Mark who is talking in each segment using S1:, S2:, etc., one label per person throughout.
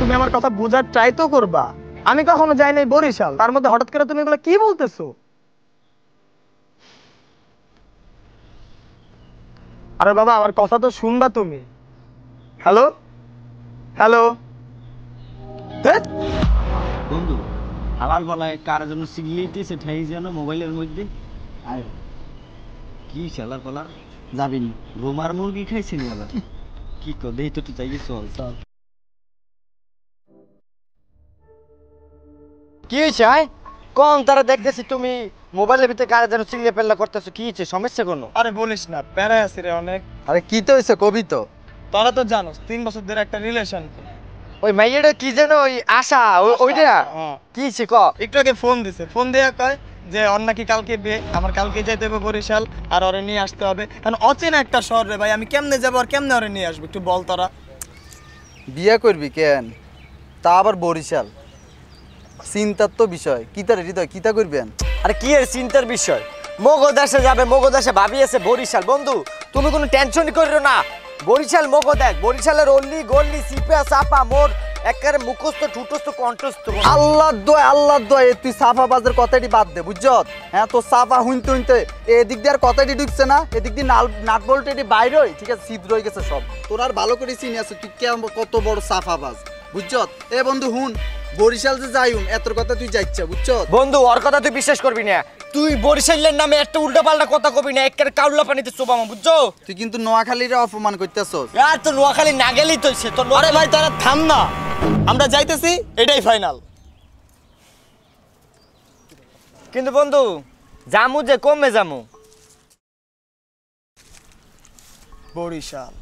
S1: তুমি আমার কথা বোঝার ট্রাই তো করবা। আমি কখনো যাই নাই বরিশাল, তার মধ্যে হঠাৎ করে তুমি এগুলো কি বলতেছো? আরে বাবা আমার কথা তো শুনবা তুমি। হ্যালো হ্যালো
S2: বন্ধু আমার গলায় কার জন্য সিগলিটি ঠাই যেন মোবাইলের মধ্যে কি শালার পালা যাবি নি রোমার মুরগি খাইছি নি আবার কি কর দেই তো তুই চাইছিস চল চল। কি হয়েছে কোন তারা দেখতেছি তুমি মোবাইলের ভিতরে কার যেন সিগলি পেল্লা করতেছো, কি হয়েছে সমস্যা কোনো?
S1: আরে বলিস না, প্যারায় আছি রে অনেক।
S2: আরে কি তো হয়েছে কবি তো
S1: তোরা তো জানো 3 বছর ধরে একটা রিলেশন।
S2: ওই মাইয়াটা কি যেন ওই আশা ওইটা কি হয়েছে ক?
S1: একটু আগে ফোন দিছে, ফোন দিয়ে কয় যে ওর নাকি কালকে বিয়ে, আমার কালকে যাইতে হবে বরিশাল আর ওরে নিয়ে আসতে হবে। কারণ অচেনা একটা শহর রে ভাই, আমি কেমনে যাবো আর কেমনে ওরে নিয়ে আসবো একটু বল তোরা।
S3: বিয়ে করবি কেন, তা আবার বরিশাল? চিন্তার তো বিষয়। কিতার হৃদয় কিতা করবেন?
S2: আরে কি এর চিন্তার বিষয়? মগো দেশে যাবে, মগো দেশে ভাবি আছে বরিশাল। বন্ধু তুমি কোনো টেনশনই করিও না, বরিশাল মগো দেখ, বরিশালের অল্লি গল্লি সিপা চাপা মোর একেবারে মুখস্থ ঠুটস্থ কণ্ঠস্থ।
S3: আল্লাহ দয় তুই সাফা বাজের কথাটি বাদ দে বুঝছত। হ্যাঁ তো সাফা হুনতে হুনতে এদিক দিয়ে আর কথাটি ঢুকছে না, এদিক দিয়ে নাট বল্টেটি বাইরে ঠিক আছে, ছিদ্র হয়ে গেছে সব। তোর আর ভালো করে চিনি আছে তুই কত বড় সাফা বাজ বুঝছত। এ বন্ধু হুন, বরিশাল যে যাইম এত কথা তুই যাইছ বুঝছত।
S2: বন্ধু ওর কথা তুই বিশ্বাস করবি না, তুই বরিশালের নামে একটা উল্টা পাল্টা কথা কবি না, একের কাউলা পানিতে চোবামা বুঝছো।
S3: তুই কিন্তু নোয়াখালীর অপমান করতেছস।
S2: আর তো নোয়াখালী না গেলেই তো সে তো।
S1: আরে ভাই তারা থাম না, আমরা যাইতেছি, এটাই ফাইনাল।
S2: কিন্তু বন্ধু জামু যে কমে জামু
S1: বরিশাল।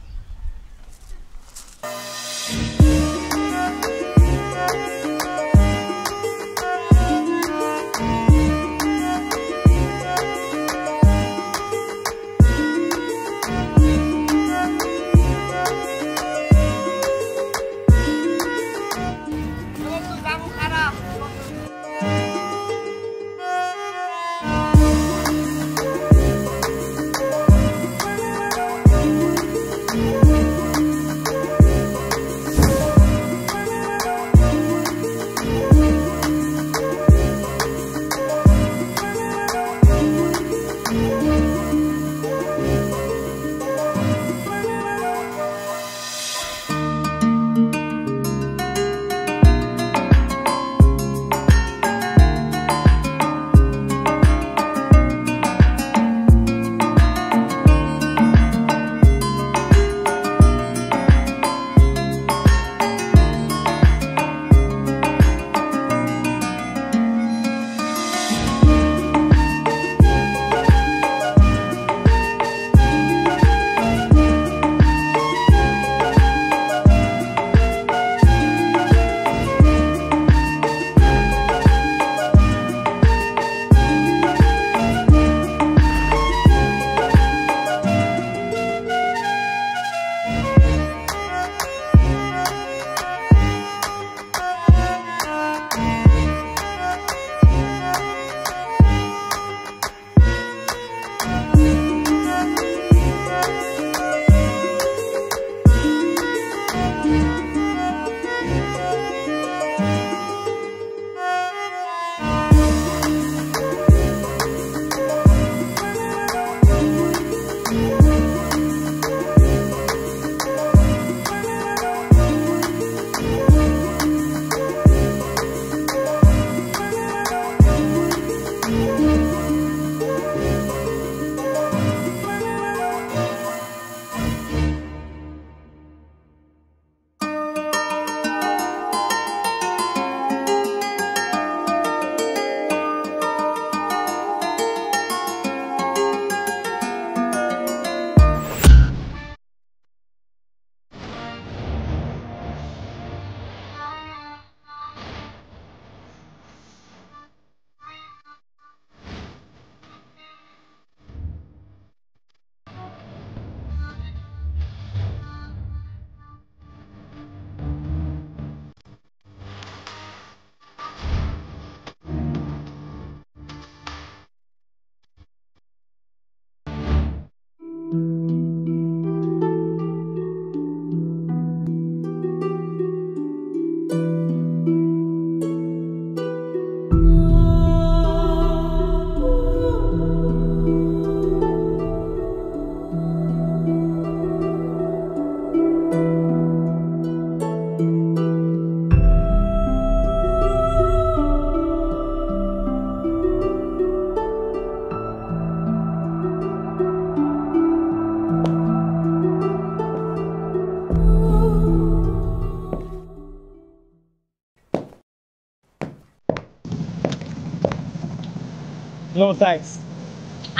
S1: No thanks.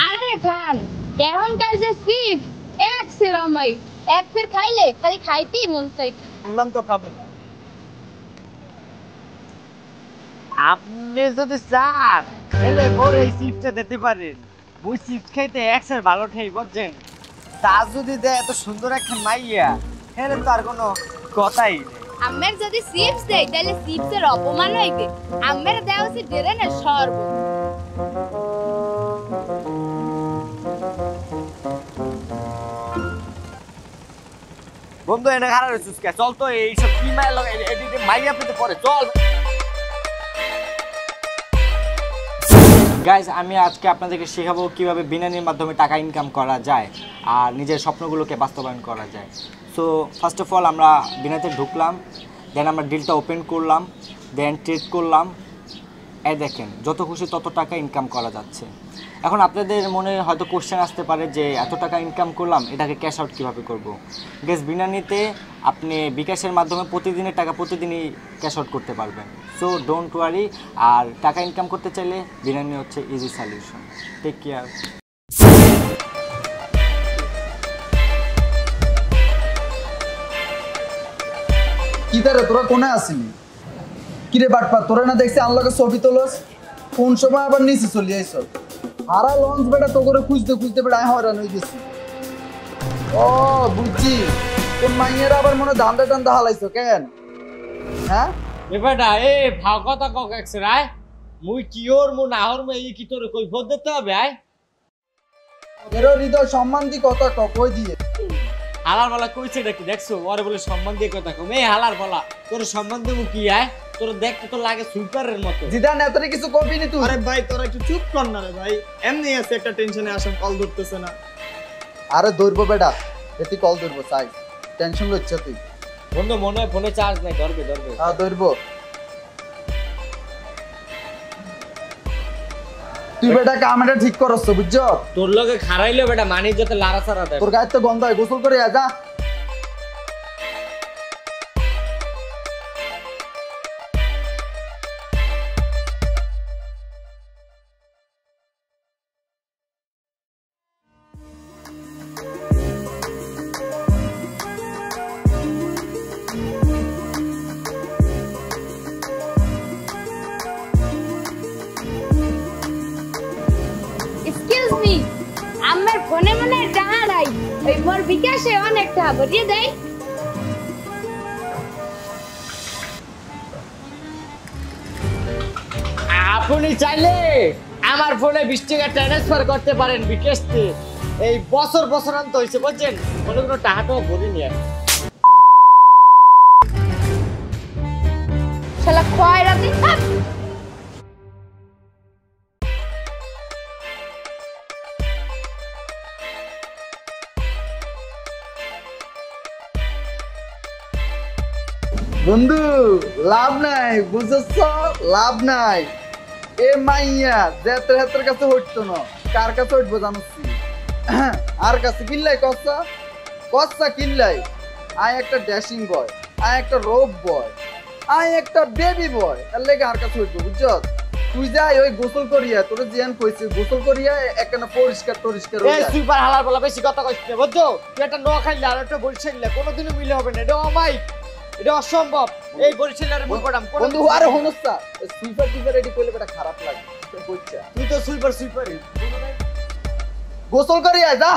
S4: আরে খান এখনকার যে চিপ এক সেরামাই এক ফের খাইলে খালি খাইতেই মন চাই।
S1: বললাম তো খাবো না।
S2: আপনি যদি চান তাহলে পরে এই চিপসটা দিতে পারেন। ওই চিপস খাইতে একসাথে ভালো ঠাই বুঝছেন। তা যদি দেয় এত সুন্দর একটা মাইয়া তাহলে তো আর কোনো কথাই নেই।
S4: আম্মের যদি চিপস দেয় তাহলে চিপসের অপমান হইবে। আম্মের দেওয়া উচিত ডেরেনের সর্ব।
S2: বন্ধু এনে খারাপ চুসকা চল তো এইসব কি মাইয়া এদিকে মাইয়া পেতে পরে চল। গাইজ আমি আজকে আপনাদেরকে শেখাবো কিভাবে বিনানির মাধ্যমে টাকা ইনকাম করা যায় আর নিজের স্বপ্নগুলোকে বাস্তবায়ন করা যায়। সো ফার্স্ট অফ অল আমরা বিনাতে ঢুকলাম, দেন আমরা ডিলটা ওপেন করলাম, দেন ট্রেড করলাম। এই দেখেন যত খুশি তত টাকা ইনকাম করা যাচ্ছে। এখন আপনাদের মনে হয়তো কোশ্চেন আসতে পারে যে এত টাকা ইনকাম করলাম এটাকে ক্যাশ আউট কীভাবে করবো। গ্যাস বিনানিতে আপনি বিকাশের মাধ্যমে প্রতিদিনের টাকা প্রতিদিনই ক্যাশ আউট করতে পারবেন। So don't worry. আর টাকা ইনকাম করতে চাইলে বিনানি হচ্ছে ইজি সলিউশন। Take care.
S3: কি তারে তোরা কোনে আসিনি? কিরে বাটপা তোরা না দেখছি আনলকে ছবি তোলস, কোন সময় আবার নিচে চলে আইস? হারা লঞ্চ বেটা তো করে খুঁজতে খুঁজতে বেটা হয়রান হয়ে গেছি। ও বুঝছি, তোর মাইয়েরা আবার মনে ধান্দা টান্দা হালাইছো কেন? হ্যাঁ
S2: বেটা এ ভাও কথা কক একছে রায় মুই কিওর মু নাহর মে এই কি তোর কই ভোট দিতে হবে আয়
S3: এর হৃদয় সম্মান দি কথা কই দিয়ে
S2: হালার বলা কইছে নাকি দেখছো ওরে বলে সম্মান দিয়ে কথা কম। এই হালার বলা তোর সম্মান দেবো কি আয়? তোর দেখতে তো লাগে সুইপারের মতো।
S3: জিদান এতরে কিছু কবি নি তুই?
S1: আরে ভাই তোরা একটু চুপ কর না রে ভাই, এমনি আছে একটা টেনশনে আসেন কল ধরতেছে না।
S3: আরে ধরবো বেটা, এটি কল ধরবো চাই, টেনশন লইছ তুই।
S2: বন্ধু মনে হয় ফোনে চার্জ নাই, ধরবে ধরবে।
S3: হ্যাঁ ধরবো। তুই বেটা কামটা ঠিক করছ বুঝছ?
S2: তোর লগে খারাইলো বেটা মানি যত লারা সারা দেয়।
S3: তোর গায়ে তো গন্ধ হয়, গোসল করে যা।
S4: এক্সকিউজ মি, আমার ফোনে মনে টাকা নাই, ওই মোর বিকাশে অনেক টাকা ভরিয়ে দেয়।
S2: আপনি চাইলে আমার ফোনে 20 টাকা ট্রান্সফার করতে পারেন বিকাশতে। এই বছর বছর অন্ত হইছে বুঝছেন, কোনো কোনো টাকাটাও ভরি নিয়ে।
S4: শালা খয়রাতি থাক।
S3: বন্ধু লাভ নাই, বুঝছ? লাভ নাই। এ মাইয়া যেতের হাতের কাছে হইতো না, কার কাছে হইতবো জানোস? আর কাছে কিনলাই কচ্ছা কচ্ছা কিনলাই। আয় একটা ড্যাশিং বয়, আয় একটা রোপ বয়, আয় একটা বেবি বয়, এর লেগে আর কাছে হইতো বুঝছ? তুই যাই ওই গোসল করিয়া তোর জিয়ান কইছে গোসল করিয়া একখানা পরিষ্কার টরিষ্কার
S2: এই সুইপার হালার বলা বেশি কথা কইছ না বুঝছো? তুই একটা ন খাইলে আর একটা বরিশাইলে কোনোদিনও মিলে হবে না। এটা অমাইক, এটা অসম্ভব। এই বরিশালের মুখ পড়াম
S3: বন্ধু আরে হনস্তা সুইপার সুইপার এডি কইলে বেটা খারাপ লাগে কইছা।
S2: তুই তো সুইপার সুইপারই
S3: গোসল করিয়া যা।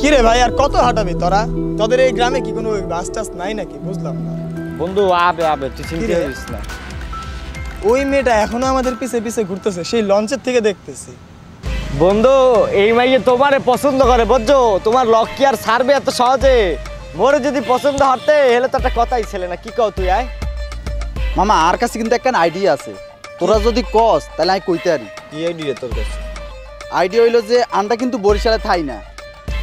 S1: কিরে ভাই আর কত হাঁটাবি তোরা? তোদের এই গ্রামে কি কোনো বাস টাস নাই নাকি? বুঝলাম না
S2: বন্ধু। আবে আবে তুই চিন্তা করিস না।
S1: ওই মেয়েটা এখনো আমাদের পিছে পিছে ঘুরতেছে, সেই লঞ্চের থেকে দেখতেছি।
S2: বন্ধু এই মাইয়ে তোমারে পছন্দ করে বুঝছো, তোমার লক কি আর ছাড়বে এত সহজে? মোরে যদি পছন্দ হতে হেলে তো একটা কথাই ছিল না, কি কও তুই? আয়
S3: মামা আর কাছে কিন্তু একটা আইডিয়া আছে, তোরা যদি কস তাহলে আমি কইতে পারি।
S2: কি আইডিয়া তোর কাছে?
S3: আইডিয়া হইলো যে আমরা কিন্তু বরিশালে থাই না,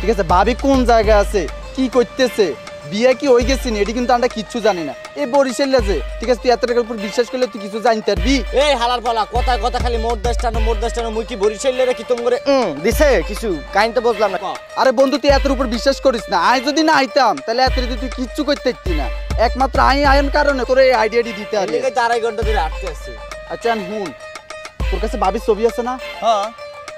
S3: ঠিক আছে? ভাবি কোন জায়গায় আছে, কি করতেছে, বিয়ে কি হয়ে গেছি না, এটি কিন্তু আমরা কিচ্ছু জানি না। এই বরিশালে আছে, ঠিক আছে? তুই এত টাকার উপর বিশ্বাস করলে তুই কিছু জানতে পারবি?
S2: এই হালার পালা কথা কথা খালি মোর দেশটানো মুই কি বরিশালের কি তোম করে দিছে কিছু কাহিনী তো বুঝলাম না।
S3: আরে বন্ধু তুই এতের উপর বিশ্বাস করিস না। আই যদি না আইতাম তাহলে এত তুই কিচ্ছু করতে পারতি না। একমাত্র আইন কারণে তোর এই আইডিয়াটি দিতে পারি।
S2: এই 2.5 ঘন্টা ধরে আটকে আছি।
S3: আচ্ছা হুন, তোর কাছে ভাবির ছবি আছে না?
S1: হ্যাঁ,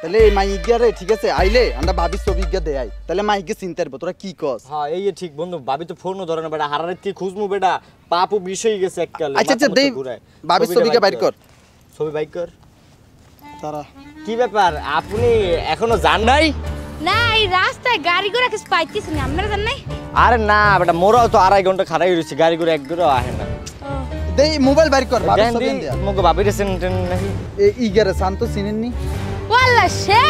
S3: তাহলে এই মাইগিয়া রে, ঠিক আছে, আইলে আমরা ভাবির ছবি গিয়া দেয়, তাহলে মাইকে চিনতে পারবো। তোরা কি কস?
S2: হ্যাঁ এই ঠিক বন্ধু, ভাবি তো ফোনও ধরে না বেটা, হারারে তুই খুঁজমু বেটা, পাপু বিষয় গেছে এককালে।
S3: আচ্ছা আচ্ছা দেই, ভাবির ছবিকে বাইর কর।
S2: ছবি বাইর কর।
S1: তারা
S2: কি ব্যাপার আপনি এখনো যান নাই?
S4: না এই রাস্তায় গাড়ি ঘোড়া কিছু পাইতেছি না, আমরা জান নাই।
S2: আরে না বেটা, মোরাও তো 2.5 ঘন্টা খাড়াই রয়েছে, গাড়ি করে এক ঘুরে আহে না।
S3: দেই মোবাইল বাইর কর, ভাবির ছবি দেয়া।
S2: মগো ভাবির সেন্টেন নাকি
S3: এই ইগারে শান্ত চিনেননি?
S4: ওয়াল্লা সে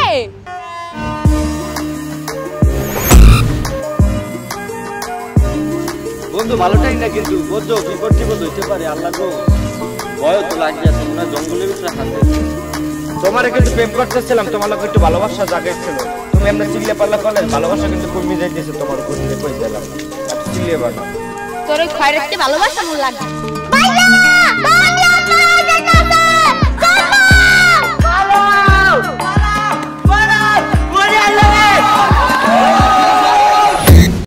S2: বন্ধু ভালোটাই না কিন্তু বুঝছো, বিপদ টিপদ হইতে পারে, আল্লাহ গো ভয় তো লাগছে, তোমরা জঙ্গলের ভিতরে হাতে। তোমার কিন্তু প্রেম করতেছিলাম, তোমার লোক একটু ভালোবাসা জাগাইছিল, তুমি এমনি চিল্লে পাল্লা করলে ভালোবাসা কিন্তু কমে যাইতেছে তোমার উপর থেকে, কই দিলাম চিল্লিয়ে পারো।
S4: তোর ওই খয়রাতকে ভালোবাসা মন লাগে।